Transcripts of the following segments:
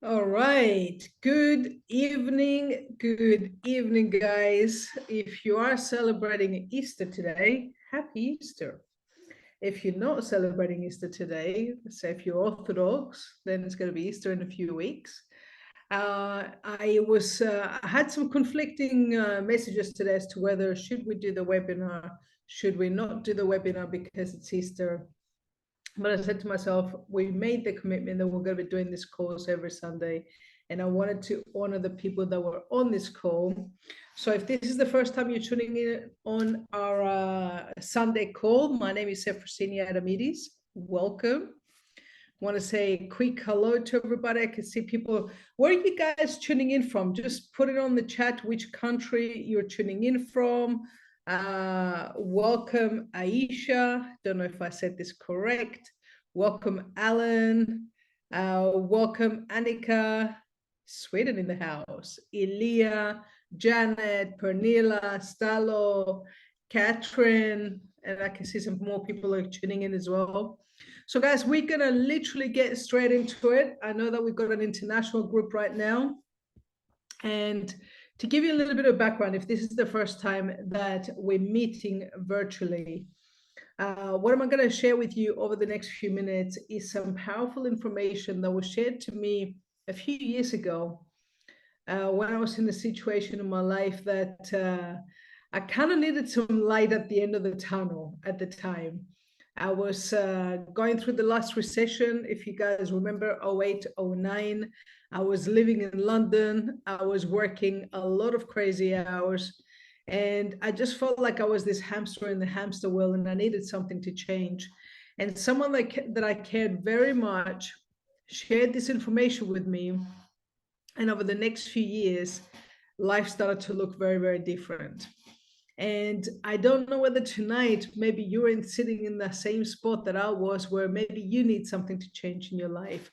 All right. Good evening, guys. If you are celebrating Easter today, happy Easter. If you're not celebrating Easter today, say if you're Orthodox, then it's going to be Easter in a few weeks. I had some conflicting messages today as to whether should we do the webinar, should we not do the webinar because it's Easter. But I said to myself, we made the commitment that we're going to be doing this course every Sunday. And I wanted to honor the people that were on this call. So if this is the first time you're tuning in on our Sunday call, my name is Efrosyni Adamides. Welcome. Want to say a quick hello to everybody. I can see people. Where are you guys tuning in from? Just put it on the chat which country you're tuning in from. Welcome, Aisha. Don't know if I said this correct. Welcome, Alan. Welcome, Annika. Sweden in the house. Elia, Janet, Pernilla, Stalo, Catherine, and I can see some more people are tuning in as well. So guys, we're gonna literally get straight into it. I know that we've got an international group right now. And to give you a little bit of background, if this is the first time that we're meeting virtually, what am I going to share with you over the next few minutes is some powerful information that was shared to me a few years ago when I was in a situation in my life that I kind of needed some light at the end of the tunnel at the time. I was going through the last recession, if you guys remember, 08, 09. I was living in London. I was working a lot of crazy hours. And I just felt like I was this hamster in the hamster wheel and I needed something to change. And someone that I cared very much shared this information with me. And over the next few years, life started to look very, very different. And I don't know whether tonight, maybe you're sitting in the same spot that I was, where maybe you need something to change in your life.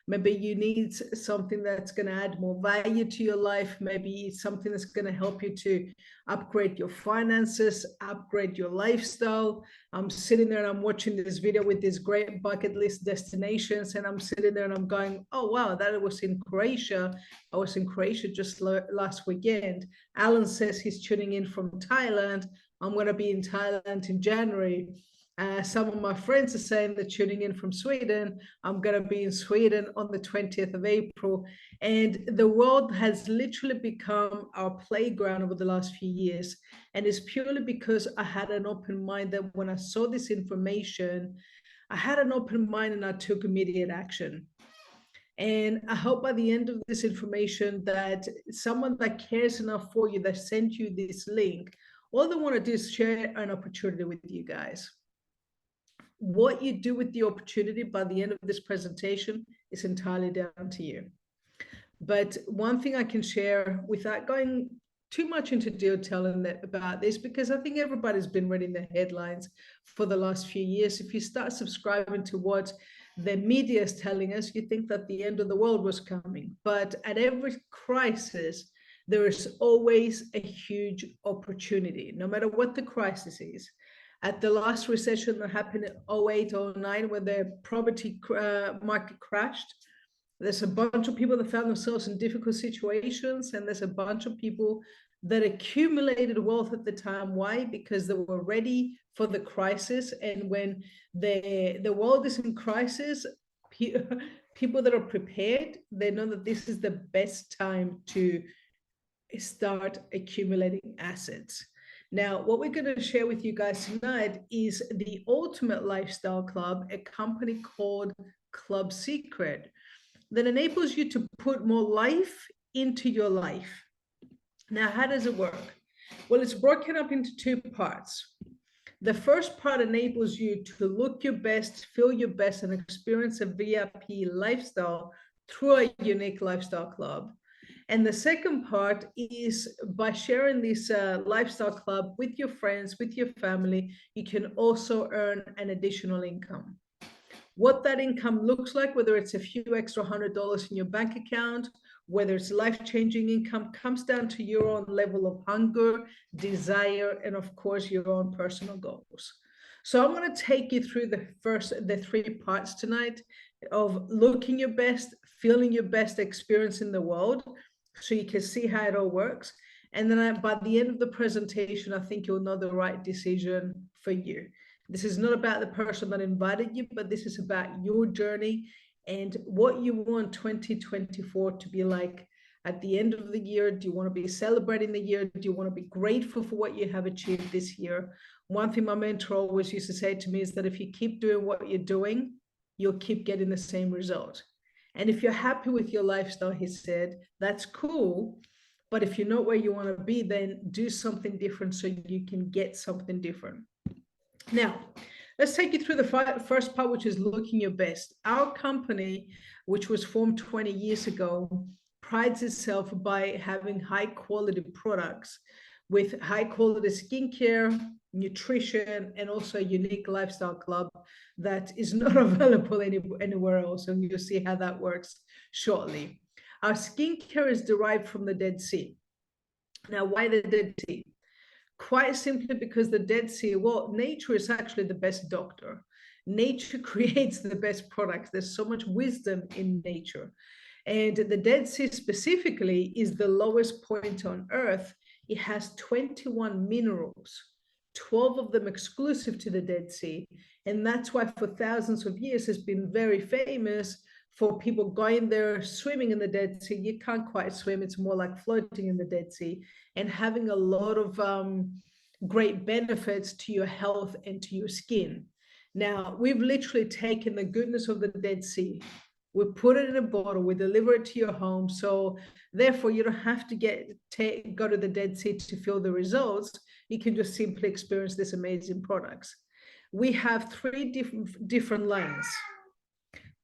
Maybe you need something that's going to add more value to your life. Maybe something that's going to help you to upgrade your finances, upgrade your lifestyle. I'm sitting there and I'm watching this video with these great bucket list destinations. And I'm sitting there and I'm going, oh, wow, that was in Croatia. I was in Croatia just last weekend. Alan says he's tuning in from Thailand. I'm going to be in Thailand in January. Some of my friends are saying they're tuning in from Sweden. I'm going to be in Sweden on the 20th of April. And the world has literally become our playground over the last few years. And it's purely because I had an open mind that when I saw this information, I had an open mind and I took immediate action. And I hope by the end of this information that someone that cares enough for you, that sent you this link, all they want to do is share an opportunity with you guys. What you do with the opportunity by the end of this presentation is entirely down to you. But one thing I can share without going too much into detail about this, because I think everybody's been reading the headlines for the last few years. If you start subscribing to what the media is telling us, you think that the end of the world was coming. But at every crisis, there is always a huge opportunity, no matter what the crisis is. At the last recession that happened in 08, 09, when the property market crashed, there's a bunch of people that found themselves in difficult situations, and there's a bunch of people that accumulated wealth at the time. Why? Because they were ready for the crisis. And when the world is in crisis, people that are prepared, they know that this is the best time to start accumulating assets. Now, what we're going to share with you guys tonight is the Ultimate Lifestyle Club, a company called Club Secret, that enables you to put more life into your life. Now, how does it work? Well, it's broken up into two parts. The first part enables you to look your best, feel your best, and experience a VIP lifestyle through a unique lifestyle club. And the second part is by sharing this lifestyle club with your friends, with your family, you can also earn an additional income. What that income looks like, whether it's a few extra $100 in your bank account, whether it's life-changing income, comes down to your own level of hunger, desire, and of course, your own personal goals. So I'm going to take you through the three parts tonight of looking your best, feeling your best experience in the world so you can see how it all works. And then by the end of the presentation, I think you'll know the right decision for you. This is not about the person that invited you, but this is about your journey and what you want 2024 to be like at the end of the year. Do you want to be celebrating the year? Do you want to be grateful for what you have achieved this year? One thing my mentor always used to say to me is that if you keep doing what you're doing, you'll keep getting the same result. And if you're happy with your lifestyle, he said, that's cool. But if you're not where you want to be, then do something different so you can get something different. Now, let's take you through the first part, which is looking your best. Our company, which was formed 20 years ago, prides itself by having high quality products with high quality skincare, nutrition, and also a unique lifestyle club that is not available anywhere else. And you'll see how that works shortly. Our skincare is derived from the Dead Sea. Now, why the Dead Sea? Quite simply because the Dead Sea, well, nature is actually the best doctor. Nature creates the best products. There's so much wisdom in nature. And the Dead Sea specifically is the lowest point on Earth. It has 21 minerals, 12 of them exclusive to the Dead Sea. And that's why for thousands of years it's been very famous for people going there, swimming in the Dead Sea. You can't quite swim. It's more like floating in the Dead Sea and having a lot of great benefits to your health and to your skin. Now, we've literally taken the goodness of the Dead Sea. We put it in a bottle, we deliver it to your home. So therefore, you don't have to go to the Dead Sea to feel the results. You can just simply experience these amazing products. We have three different lines.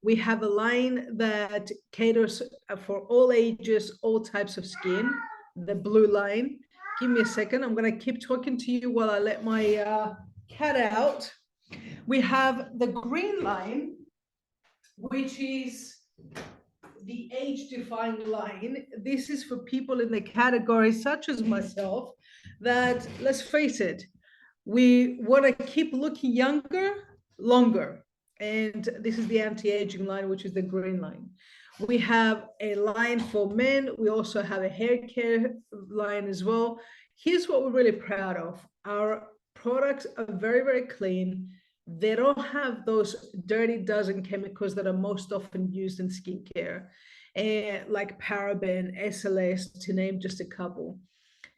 We have a line that caters for all ages, all types of skin, the blue line. Give me a second. I'm going to keep talking to you while I let my cat out. We have the green line, which is the age-defying line. This is for people in the category such as myself that, let's face it, we want to keep looking younger, longer. And this is the anti-aging line, which is the green line. We have a line for men. We also have a hair care line as well. Here's what we're really proud of. Our products are very, very clean. They don't have those dirty dozen chemicals that are most often used in skincare, like paraben, SLS, to name just a couple.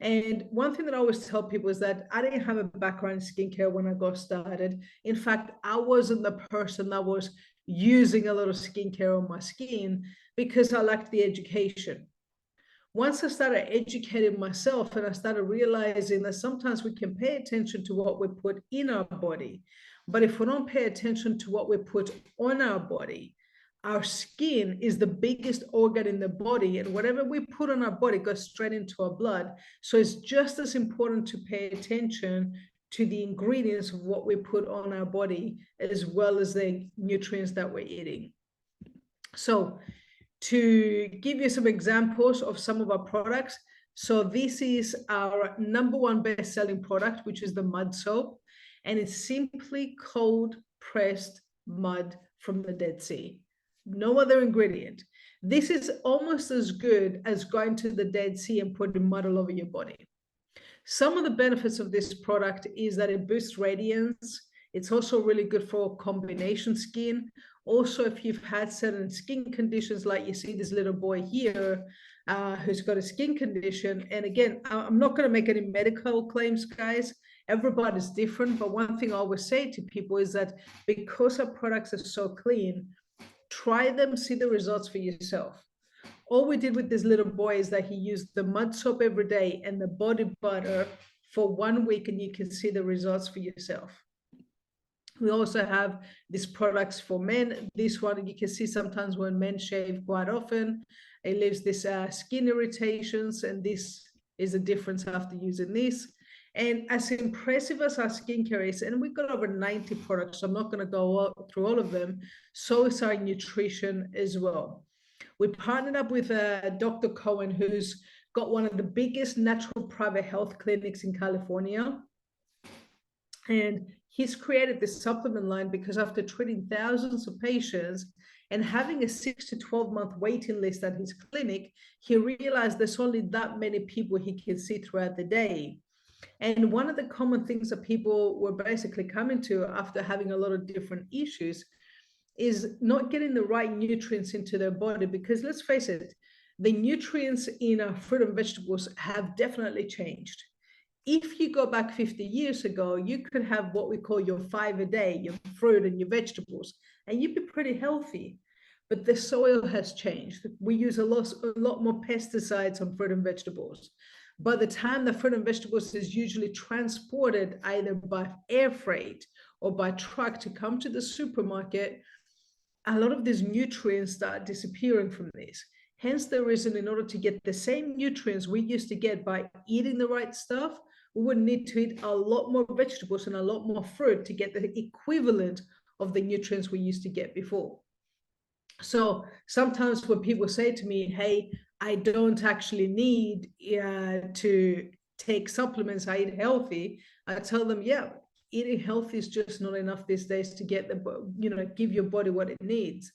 And one thing that I always tell people is that I didn't have a background in skincare when I got started. In fact, I wasn't the person that was using a lot of skincare on my skin because I lacked the education. Once I started educating myself and I started realizing that sometimes we can pay attention to what we put in our body, but if we don't pay attention to what we put on our body, our skin is the biggest organ in the body, and whatever we put on our body goes straight into our blood. So it's just as important to pay attention to the ingredients of what we put on our body, as well as the nutrients that we're eating. So to give you some examples of some of our products, so this is our #1 best-selling product, which is the mud soap, and it's simply cold pressed mud from the Dead Sea. No other ingredient. This is almost as good as going to the Dead Sea and putting mud all over your body. Some of the benefits of this product is that it boosts radiance. It's also really good for combination skin. Also, if you've had certain skin conditions, like you see this little boy here, who's got a skin condition. And again, I'm not going to make any medical claims, guys. Everybody's different. But one thing I always say to people is that because our products are so clean, try them, see the results for yourself. All we did with this little boy is that he used the mud soap every day and the body butter for 1 week, and you can see the results for yourself. We also have these products for men. This one, you can see sometimes when men shave quite often, it leaves this skin irritations, and this is the difference after using this. And as impressive as our skincare is, and we've got over 90 products, so I'm not going to go through all of them, so is our nutrition as well. We partnered up with Dr. Cohen, who's got one of the biggest natural private health clinics in California. And he's created this supplement line because after treating thousands of patients, And having a 6 to 12-month waiting list at his clinic, he realized there's only that many people he can see throughout the day. And one of the common things that people were basically coming to after having a lot of different issues is not getting the right nutrients into their body. Because let's face it, the nutrients in our fruit and vegetables have definitely changed. If you go back 50 years ago, you could have what we call your 5 a day, your fruit and your vegetables, and you'd be pretty healthy. But the soil has changed. We use a lot more pesticides on fruit and vegetables. By the time the fruit and vegetables is usually transported either by air freight or by truck to come to the supermarket, a lot of these nutrients start disappearing from this. Hence the reason, in order to get the same nutrients we used to get by eating the right stuff, we would need to eat a lot more vegetables and a lot more fruit to get the equivalent of the nutrients we used to get before. So sometimes when people say to me, hey, I don't actually need to take supplements, I eat healthy, I tell them, yeah, eating healthy is just not enough these days to get give your body what it needs.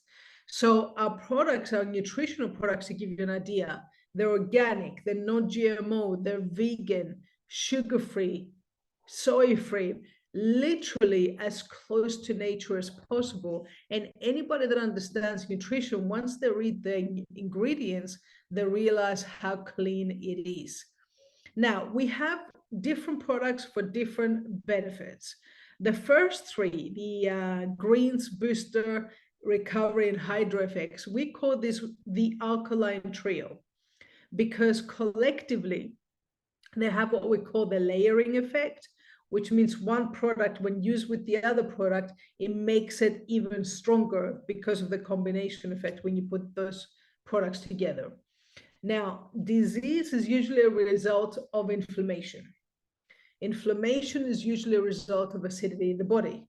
So our products, our nutritional products, to give you an idea, they're organic, they're non GMO, they're vegan, sugar-free, soy-free, literally as close to nature as possible. And anybody that understands nutrition, once they read the ingredients, they realize how clean it is. Now, we have different products for different benefits. The first three, the greens, booster, recovery, and hydro effects, we call this the alkaline trio, because collectively they have what we call the layering effect, which means one product, when used with the other product, it makes it even stronger because of the combination effect when you put those products together. Now, disease is usually a result of inflammation. Inflammation is usually a result of acidity in the body.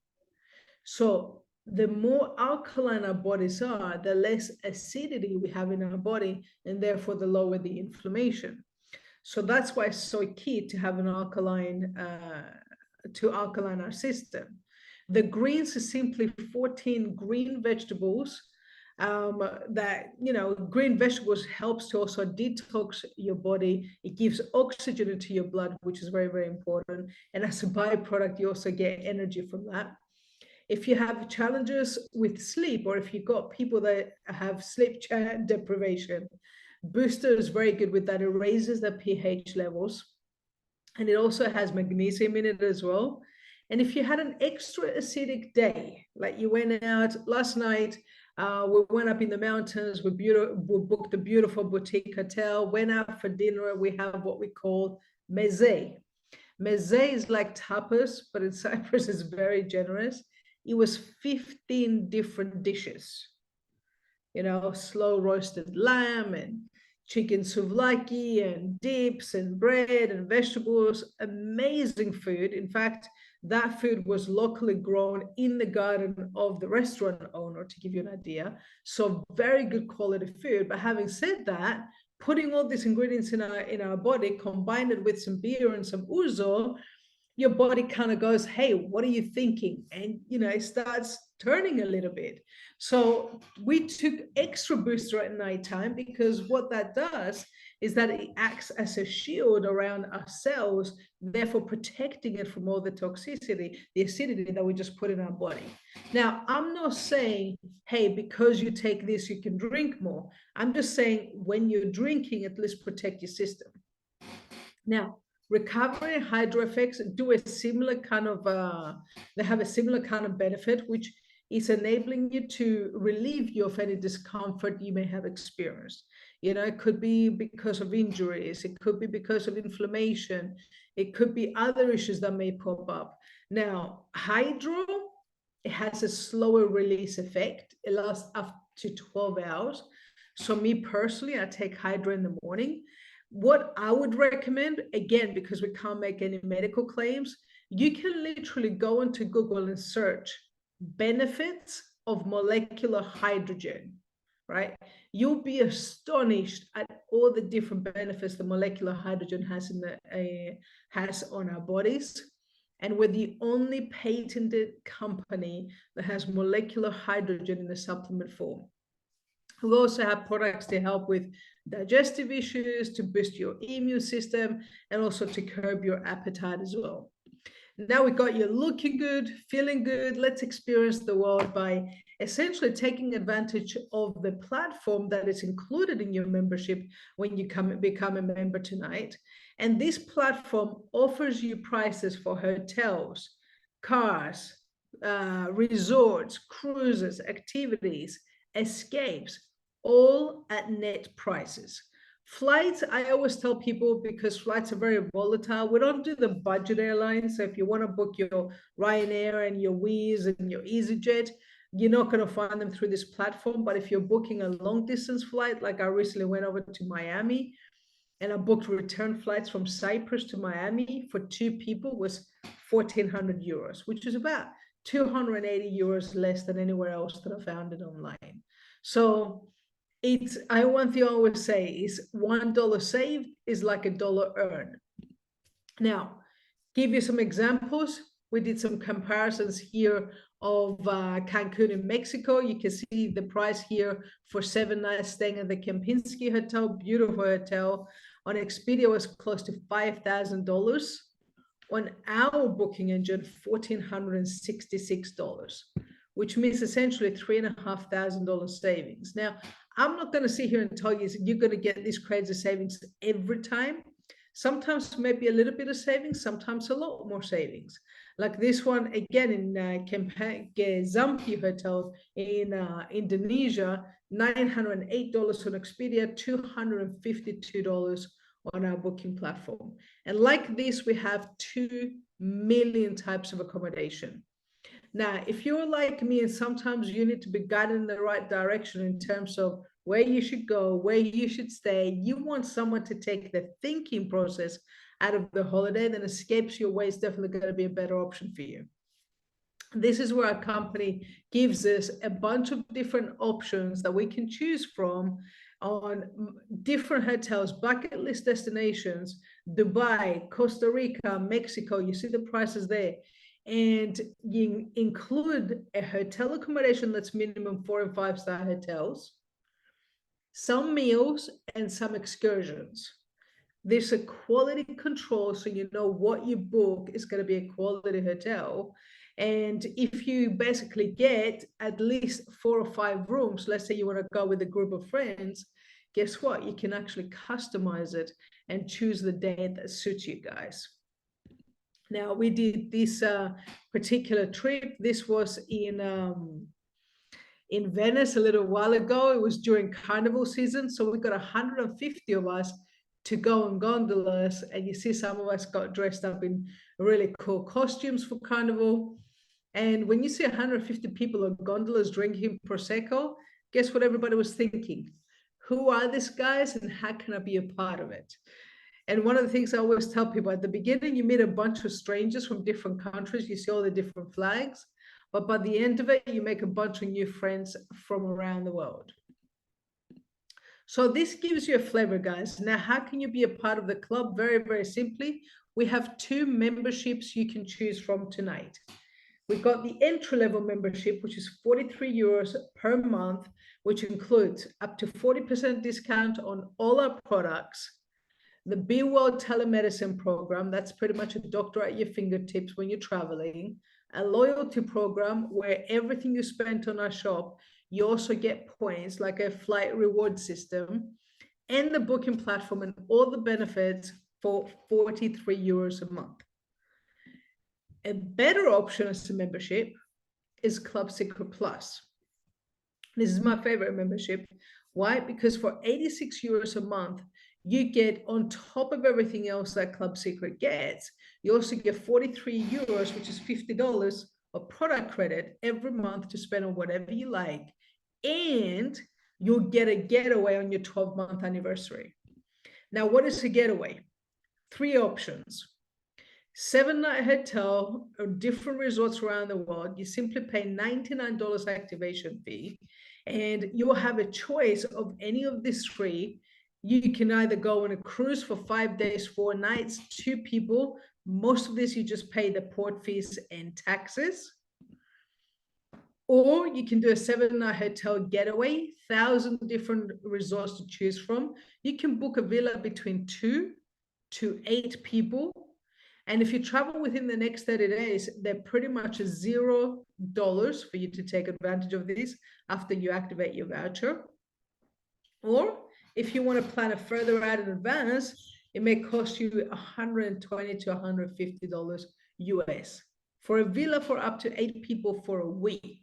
So the more alkaline our bodies are, the less acidity we have in our body, and therefore the lower the inflammation. So that's why it's so key to have an alkaline, to alkaline our system. The greens is simply 14 green vegetables that, green vegetables helps to also detox your body. It gives oxygen into your blood, which is very, very important. And as a byproduct, you also get energy from that. If you have challenges with sleep, or if you've got people that have sleep deprivation, Booster is very good with that. It raises the pH levels, and it also has magnesium in it as well. And if you had an extra acidic day, like you went out last night, we went up in the mountains, we booked a beautiful boutique hotel, went out for dinner, we have what we call meze. Meze is like tapas, but in Cyprus is very generous. It was 15 different dishes, slow roasted lamb and chicken souvlaki and dips and bread and vegetables. Amazing food. In fact, that food was locally grown in the garden of the restaurant owner, to give you an idea. So very good quality food. But having said that, putting all these ingredients in our body, combined it with some beer and some ouzo, your body kind of goes, hey, what are you thinking? And, it starts turning a little bit. So we took extra booster at nighttime, because what that does is that it acts as a shield around our cells, therefore protecting it from all the toxicity, the acidity that we just put in our body. Now, I'm not saying, hey, because you take this, you can drink more. I'm just saying, when you're drinking, at least protect your system. Now, recovery and hydro effects do a similar kind of, they have a similar kind of benefit, which is enabling you to relieve you of any discomfort you may have experienced. It could be because of injuries, it could be because of inflammation, it could be other issues that may pop up. Now, hydro, it has a slower release effect. It lasts up to 12 hours. So me personally, I take hydro in the morning. What I would recommend, again, because we can't make any medical claims, you can literally go into Google and search benefits of molecular hydrogen, right? You'll be astonished at all the different benefits the molecular hydrogen has has on our bodies. And we're the only patented company that has molecular hydrogen in the supplement form. We also have products to help with digestive issues, to boost your immune system, and also to curb your appetite as well. Now we got you looking good, feeling good. Let's experience the world by essentially taking advantage of the platform that is included in your membership when you become a member tonight. And this platform offers you prices for hotels, cars, resorts, cruises, activities, escapes, all at net prices. Flights, I always tell people, because flights are very volatile, we don't do the budget airlines. So if you want to book your Ryanair and your Wizz and your EasyJet, you're not going to find them through this platform. But if you're booking a long distance flight, like I recently went over to Miami and I booked return flights from Cyprus to Miami for 2 people, was 1,400 euros, which is about 280 euros less than anywhere else that I found it online. So one thing I always say is $1 saved is like $1 earned. Now, give you some examples. We did some comparisons here of Cancun in Mexico. You can see the price here for 7 nights staying at the Kempinski Hotel, beautiful hotel. On Expedia was close to $5,000. On our booking engine, $1,466, which means essentially $3,500 savings. Now, I'm not going to sit here and tell you you're going to get these crazy savings every time. Sometimes maybe a little bit of savings, sometimes a lot more savings. Like this one, again, in Zampi Hotel in Indonesia, $908 on Expedia, $252 on our booking platform. And like this, we have 2 million types of accommodation. Now, if you're like me and sometimes you need to be guided in the right direction in terms of where you should go, where you should stay, you want someone to take the thinking process out of the holiday, then Escapes Your Way is definitely going to be a better option for you. This is where our company gives us a bunch of different options that we can choose from on different hotels, bucket list destinations, Dubai, Costa Rica, Mexico. You see the prices there. And you include a hotel accommodation that's minimum 4 and 5 star hotels, some meals, and some excursions. There's a quality control, so you know what you book is going to be a quality hotel. And if you basically get at least 4 or 5 rooms, let's say you want to go with a group of friends, guess what? You can actually customize it and choose the date that suits you guys. Now, we did this particular trip. This was in Venice a little while ago. It was during carnival season. So we got 150 of us to go on gondolas. And you see some of us got dressed up in really cool costumes for carnival. And when you see 150 people on gondolas drinking Prosecco, guess what everybody was thinking? Who are these guys and how can I be a part of it? And one of the things I always tell people at the beginning, you meet a bunch of strangers from different countries, you see all the different flags, but by the end of it, you make a bunch of new friends from around the world. So this gives you a flavor, guys. Now, how can you be a part of the club? Very, very simply, we have 2 memberships you can choose from tonight. We've got the entry-level membership, which is 43 euros per month, which includes up to 40% discount on all our products, the Be Well telemedicine program, that's pretty much a doctor at your fingertips when you're traveling, a loyalty program where everything you spent on our shop, you also get points like a flight reward system, and the booking platform and all the benefits for 43 euros a month. A better option as a membership is Club Secret Plus. This is my favorite membership. Why? Because for 86 euros a month, you get, on top of everything else that Club Secret gets, you also get 43 euros, which is $50 of product credit every month to spend on whatever you like. And you'll get a getaway on your 12-month anniversary. Now, what is a getaway? 3 options. 7-night hotel or different resorts around the world. You simply pay $99 activation fee, and you will have a choice of any of these 3. You can either go on a cruise for 5 days, 4 nights, 2 people. Most of this, you just pay the port fees and taxes. Or you can do a 7-night hotel getaway, 1,000 different resorts to choose from. You can book a villa between 2 to 8 people. And if you travel within the next 30 days, they're pretty much $0 for you to take advantage of this after you activate your voucher. Or if you want to plan it further out in advance, it may cost you $120 to $150 US for a villa for up to 8 people for a week.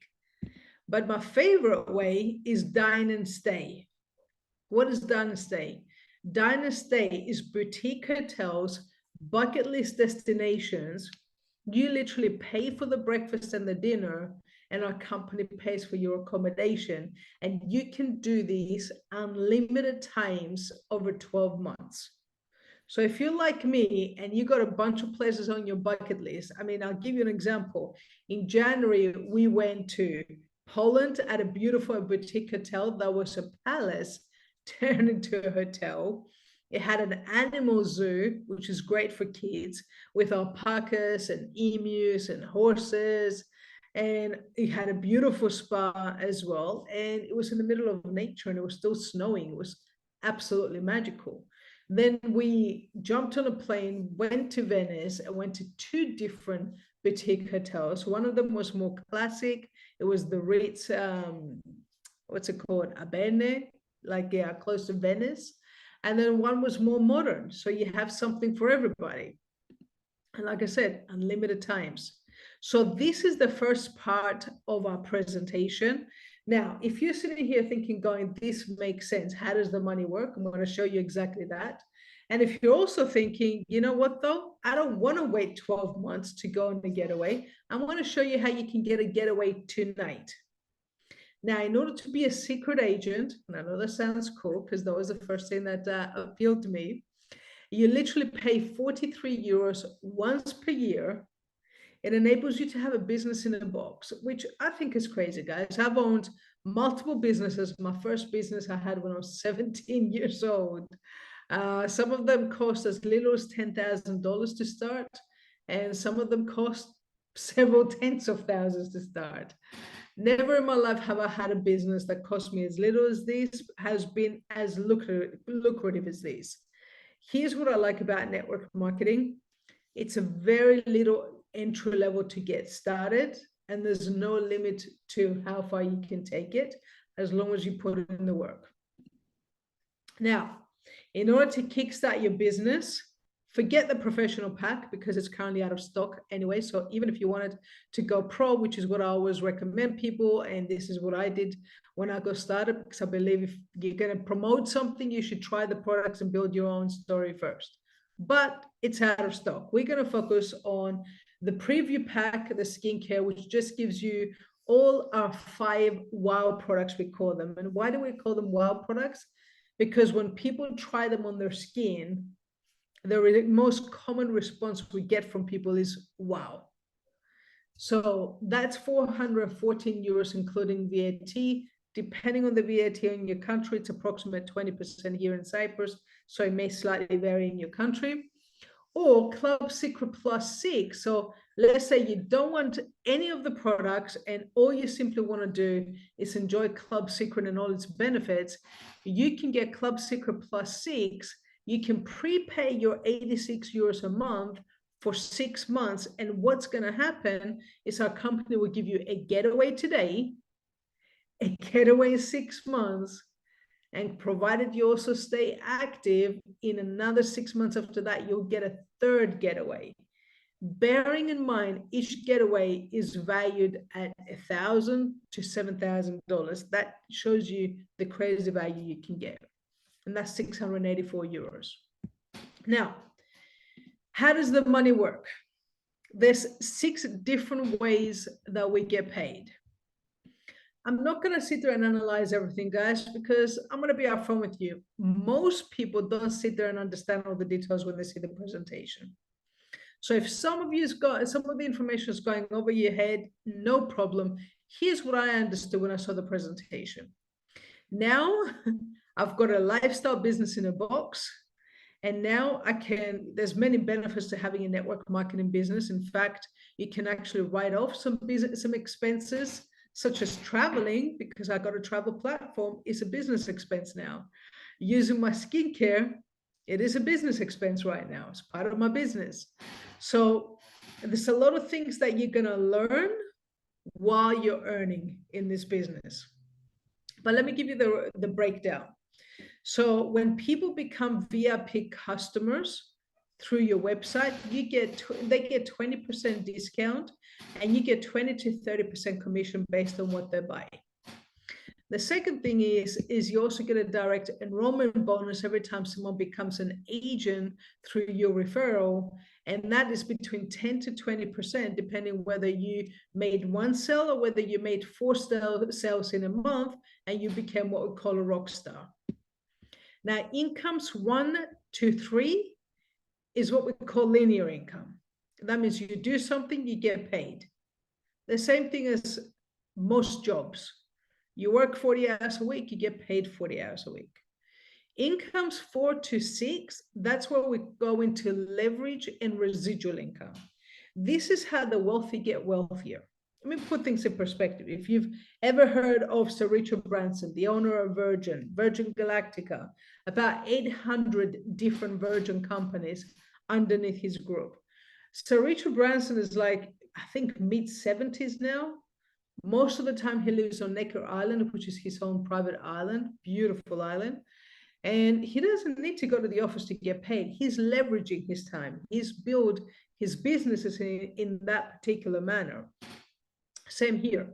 But my favorite way is dine and stay. What is dine and stay? Dine and stay is boutique hotels, bucket list destinations. You literally pay for the breakfast and the dinner, and our company pays for your accommodation. And you can do these unlimited times over 12 months. So if you're like me and you got a bunch of places on your bucket list, I mean, I'll give you an example. In January, we went to Poland at a beautiful boutique hotel that was a palace turned into a hotel. It had an animal zoo, which is great for kids, with alpacas and emus and horses. And it had a beautiful spa as well. And it was in the middle of nature and it was still snowing. It was absolutely magical. Then we jumped on a plane, went to Venice, and went to 2 different boutique hotels. One of them was more classic. It was the Ritz, what's it called? Abene, like, yeah, close to Venice. And then one was more modern. So you have something for everybody. And like I said, unlimited times. So this is the first part of our presentation. Now, if you're sitting here thinking, going, this makes sense, how does the money work? I'm going to show you exactly that. And if you're also thinking, you know what, though, I don't want to wait 12 months to go on a getaway, I want to show you how you can get a getaway tonight. Now, in order to be a secret agent, and I know that sounds cool because that was the first thing that appealed to me, you literally pay 43 euros once per year. It enables you to have a business in a box, which I think is crazy, guys. I've owned multiple businesses. My first business I had when I was 17 years old. Some of them cost as little as $10,000 to start, and some of them cost several tens of thousands to start. Never in my life have I had a business that cost me as little as this, has been as lucrative as this. Here's what I like about network marketing. It's a very little entry level to get started, and there's no limit to how far you can take it as long as you put in the work. Now, in order to kickstart your business, forget the professional pack because it's currently out of stock anyway. So even if you wanted to go pro, which is what I always recommend people, and this is what I did when I got started, because I believe if you're going to promote something, you should try the products and build your own story first. But it's out of stock. We're going to focus on the preview pack, the skincare, which just gives you all our 5 wow products, we call them. And why do we call them wow products? Because when people try them on their skin, the most common response we get from people is wow. So that's 414 euros, including VAT. Depending on the VAT in your country, it's approximately 20% here in Cyprus. So it may slightly vary in your country. Or Club Secret Plus 6. So let's say you don't want any of the products and all you simply want to do is enjoy Club Secret and all its benefits. You can get Club Secret Plus 6. You can prepay your 86 euros a month for 6 months. And what's going to happen is our company will give you a getaway today, a getaway in 6 months, and provided you also stay active in another 6 months after that, you'll get a 3rd getaway. Bearing in mind, each getaway is valued at $1,000 to $7,000. That shows you the crazy value you can get. And that's 684 euros. Now, how does the money work? There's 6 different ways that we get paid. I'm not going to sit there and analyze everything, guys, because I'm going to be upfront with you. Most people don't sit there and understand all the details when they see the presentation. So if some of the information is going over your head, no problem. Here's what I understood when I saw the presentation. Now I've got a lifestyle business in a box. And now there's many benefits to having a network marketing business. In fact, you can actually write off some expenses, such as traveling, because I got a travel platform, is a business expense now. Using my skincare, it is a business expense right now. It's part of my business. So there's a lot of things that you're going to learn while you're earning in this business. But let me give you the breakdown. So when people become VIP customers through your website, they get 20% discount, and you get 20 to 30% commission based on what they buy. The second thing is you also get a direct enrollment bonus every time someone becomes an agent through your referral. And that is between 10 to 20%, depending whether you made one sale or whether you made 4 sales in a month and you became what we call a rock star. Now, incomes 1 to 3 is what we call linear income. That means you do something, you get paid. The same thing as most jobs. You work 40 hours a week, you get paid 40 hours a week. Incomes 4 to 6, that's where we go into leverage and residual income. This is how the wealthy get wealthier. Let me put things in perspective. If you've ever heard of Sir Richard Branson, the owner of Virgin Galactica, about 800 different Virgin companies underneath his group. Sir Richard Branson is like, I think, mid-70s now. Most of the time he lives on Necker Island, which is his own private island, beautiful island. And he doesn't need to go to the office to get paid. He's leveraging his time. He's built his businesses in that particular manner. Same here.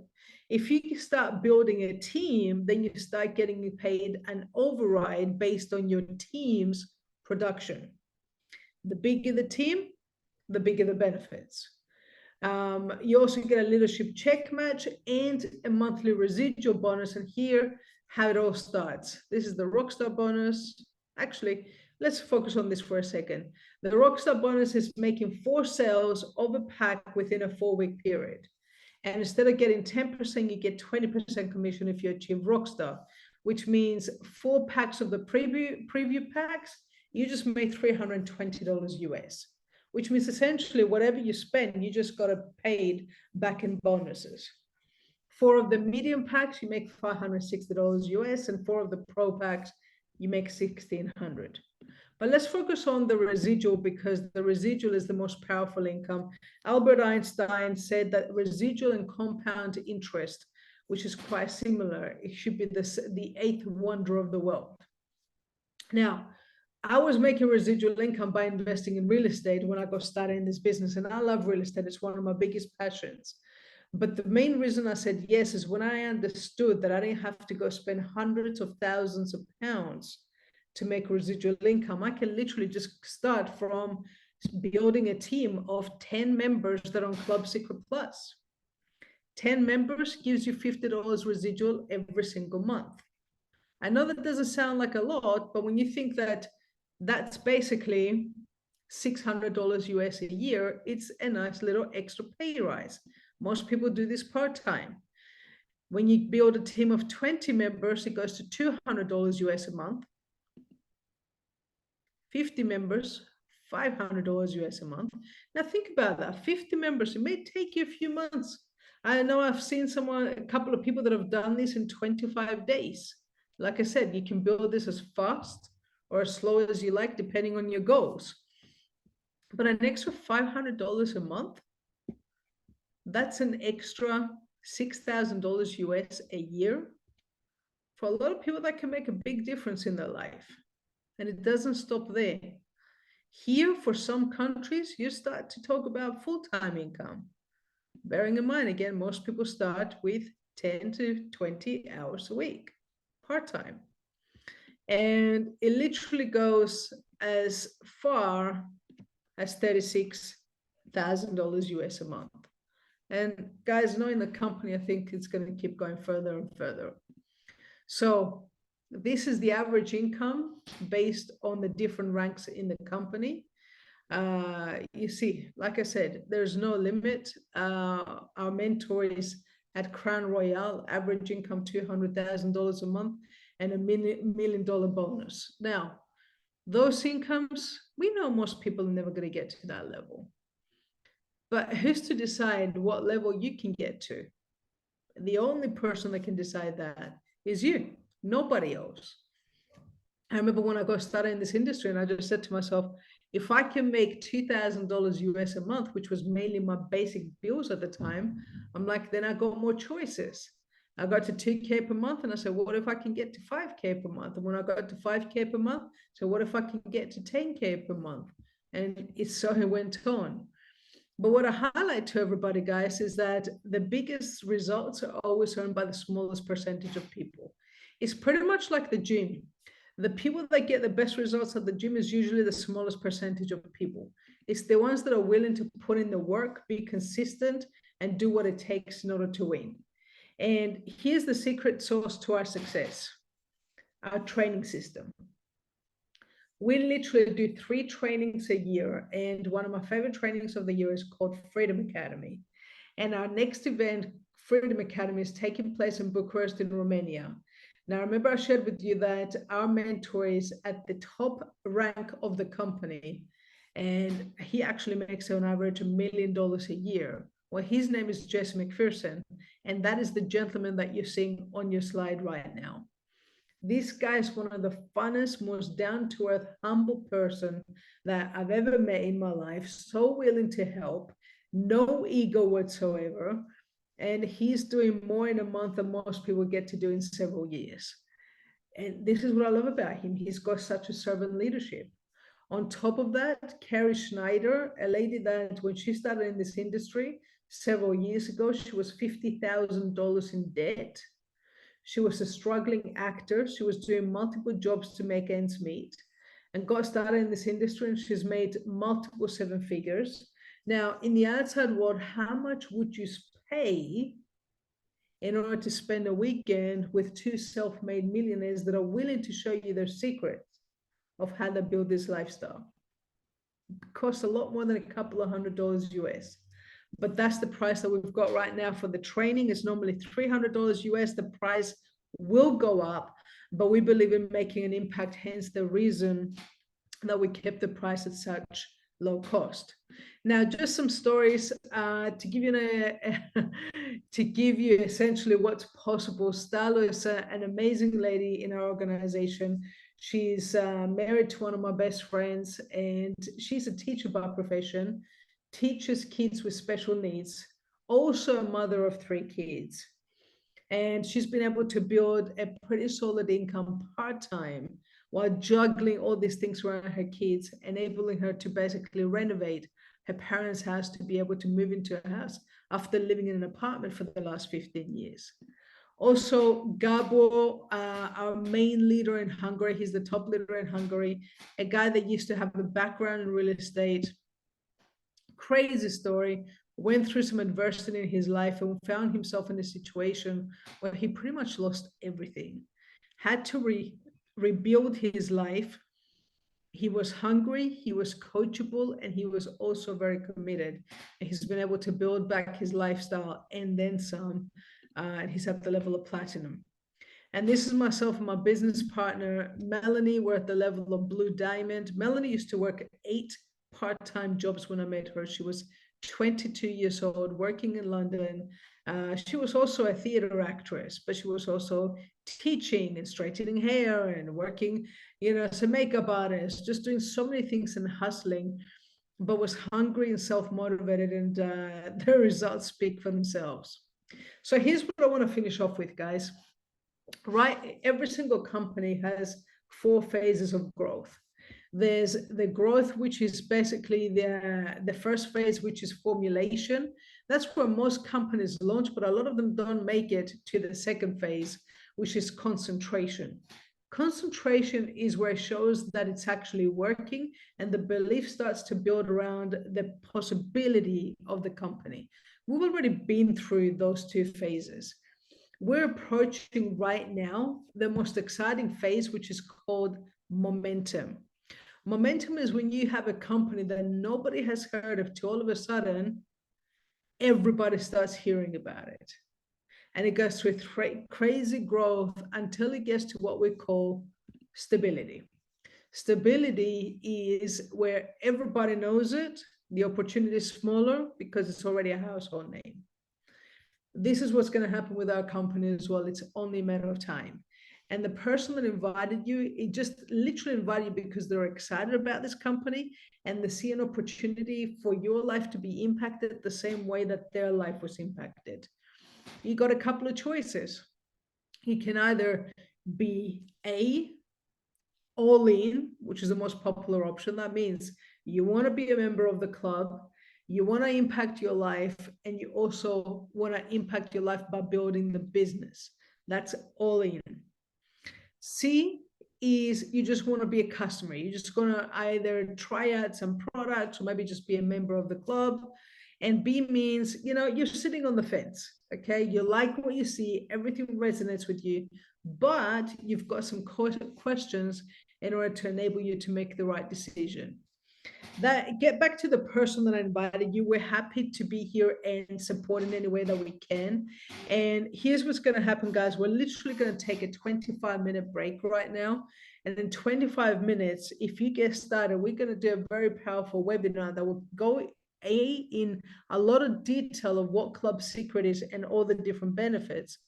If you start building a team, then you start getting paid an override based on your team's production. The bigger the team, the bigger the benefits. You also get a leadership check match and a monthly residual bonus. And here, how it all starts. This is the Rockstar bonus. Actually, let's focus on this for a second. The Rockstar bonus is making 4 sales of a pack within a 4-week period. And instead of getting 10%, you get 20% commission if you achieve Rockstar, which means 4 packs of the preview packs, you just made $320 US. Which means essentially whatever you spend, you just got paid back in bonuses. 4 of the medium packs, you make $560 US, and 4 of the pro packs, you make $1,600. But let's focus on the residual, because the residual is the most powerful income. Albert Einstein said that residual and compound interest, which is quite similar, it should be the 8th wonder of the world. Now, I was making residual income by investing in real estate when I got started in this business, and I love real estate. It's one of my biggest passions. But the main reason I said yes is when I understood that I didn't have to go spend hundreds of thousands of pounds to make residual income. I can literally just start from building a team of 10 members that are on Club Secret Plus. 10 members gives you $50 residual every single month. I know that doesn't sound like a lot, but when you think that that's basically $600 US a year, it's a nice little extra pay rise. Most people do this part-time. When you build a team of 20 members, it goes to $200 US a month. 50 members, $500 US a month. Now think about that. 50 members, it may take you a few months. I know I've seen a couple of people that have done this in 25 days. Like I said, you can build this as fast or as slow as you like, depending on your goals. But an extra $500 a month, that's an extra $6,000 US a year. For a lot of people, that can make a big difference in their life. And it doesn't stop there. Here, for some countries, you start to talk about full-time income. Bearing in mind, again, most people start with 10 to 20 hours a week, part-time. And it literally goes as far as $36,000 US a month. And guys, knowing the company, I think it's going to keep going further and further. So this is the average income based on the different ranks in the company. You see, like I said, there's no limit. Our mentors at Crown Royale, average income $200,000 a month and $1 million bonus. Now, those incomes, we know most people are never going to get to that level. But who's to decide what level you can get to? The only person that can decide that is you, nobody else. I remember when I got started in this industry, and I just said to myself, if I can make $2,000 US a month, which was mainly my basic bills at the time, I'm like, then I got more choices. I got to 2K per month, and I said, well, what if I can get to 5K per month? And when I got to 5K per month, so what if I can get to 10K per month? And it went on. But what I highlight to everybody, guys, is that the biggest results are always earned by the smallest percentage of people. It's pretty much like the gym. The people that get the best results at the gym is usually the smallest percentage of people. It's the ones that are willing to put in the work, be consistent, and do what it takes in order to win. And here's the secret sauce to our success: our training system. We literally do 3 trainings a year, and one of my favorite trainings of the year is called Freedom Academy. And our next event, Freedom Academy, is taking place in Bucharest in Romania. Now, remember I shared with you that our mentor is at the top rank of the company, and he actually makes on average $1 million a year. Well, his name is Jesse McPherson, and that is the gentleman that you're seeing on your slide right now. This guy is one of the funnest, most down-to-earth, humble person that I've ever met in my life. So willing to help, no ego whatsoever. And he's doing more in a month than most people get to do in several years. And this is what I love about him. He's got such a servant leadership. On top of that, Carrie Schneider, a lady that when she started in this industry several years ago, she was $50,000 in debt. She was a struggling actor. She was doing multiple jobs to make ends meet and got started in this industry, and she's made multiple 7 figures. Now, in the outside world, how much would you pay in order to spend a weekend with 2 self-made millionaires that are willing to show you their secrets of how to build this lifestyle? It costs a lot more than a couple of $100 US. But that's the price that we've got right now for the training. It's normally $300 US. The price will go up, but we believe in making an impact, hence the reason that we kept the price at such low cost. Now, just some stories to give you essentially what's possible. Stalo is an amazing lady in our organization. She's married to one of my best friends, and she's a teacher by profession, teaches kids with special needs, also a mother of 3 kids. And she's been able to build a pretty solid income part-time while juggling all these things around her kids, enabling her to basically renovate her parents' house to be able to move into a house after living in an apartment for the last 15 years. Also, Gabo, our main leader in Hungary, he's the top leader in Hungary, a guy that used to have a background in real estate. Crazy story, went through some adversity in his life and found himself in a situation where he pretty much lost everything, had to rebuild his life. He was hungry, he was coachable, and he was also very committed. And he's been able to build back his lifestyle and then some, and he's at the level of platinum. And this is myself and my business partner, Melanie. We're at the level of Blue Diamond. Melanie used to work 8 part-time jobs when I met her. She was 22 years old, working in London. She was also a theater actress, but she was also teaching and straightening hair and working, as a makeup artist, just doing so many things and hustling, but was hungry and self-motivated, and the results speak for themselves. So here's what I want to finish off with, guys. Right, every single company has 4 phases of growth. There's the growth, which is basically the first phase, which is formulation. That's where most companies launch, but a lot of them don't make it to the second phase, which is concentration. Concentration is where it shows that it's actually working, and the belief starts to build around the possibility of the company. We've already been through those 2 phases. We're approaching right now the most exciting phase, which is called momentum. Momentum is when you have a company that nobody has heard of, to all of a sudden, everybody starts hearing about it. And it goes through crazy growth until it gets to what we call stability. Stability is where everybody knows it. The opportunity is smaller because it's already a household name. this is what's going to happen with our company as well. It's only a matter of time. And the person that invited you, it just literally invited you because they're excited about this company and they see an opportunity for your life to be impacted the same way that their life was impacted. You got a couple of choices. You can either be all in, which is the most popular option. That means you want to be a member of the club, you want to impact your life, and you also want to impact your life by building the business. That's all in. C is you just want to be a customer. You're just going to either try out some products or maybe just be a member of the club. And B means, you're sitting on the fence. Okay. You like what you see, everything resonates with you, but you've got some questions in order to enable you to make the right decision. That get back to the person that invited you. We're happy to be here and support in any way that we can. And here's what's going to happen, guys. We're literally going to take a 25-minute break right now. And in 25 minutes, if you get started, we're going to do a very powerful webinar that will go in a lot of detail of what Club Secret is and all the different benefits,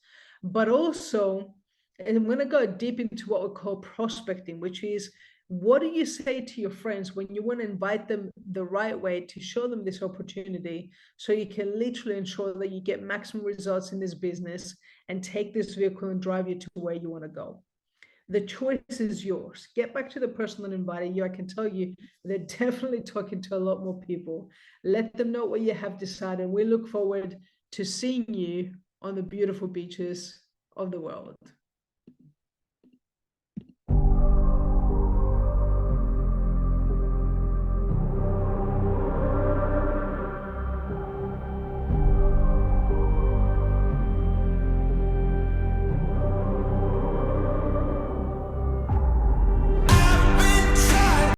but also, and I'm going to go deep into what we call prospecting, which is what do you say to your friends when you want to invite them the right way to show them this opportunity so you can literally ensure that you get maximum results in this business and take this vehicle and drive you to where you want to go? The choice is yours. Get back to the person that invited you. I can tell you they're definitely talking to a lot more people. Let them know what you have decided. We look forward to seeing you on the beautiful beaches of the world.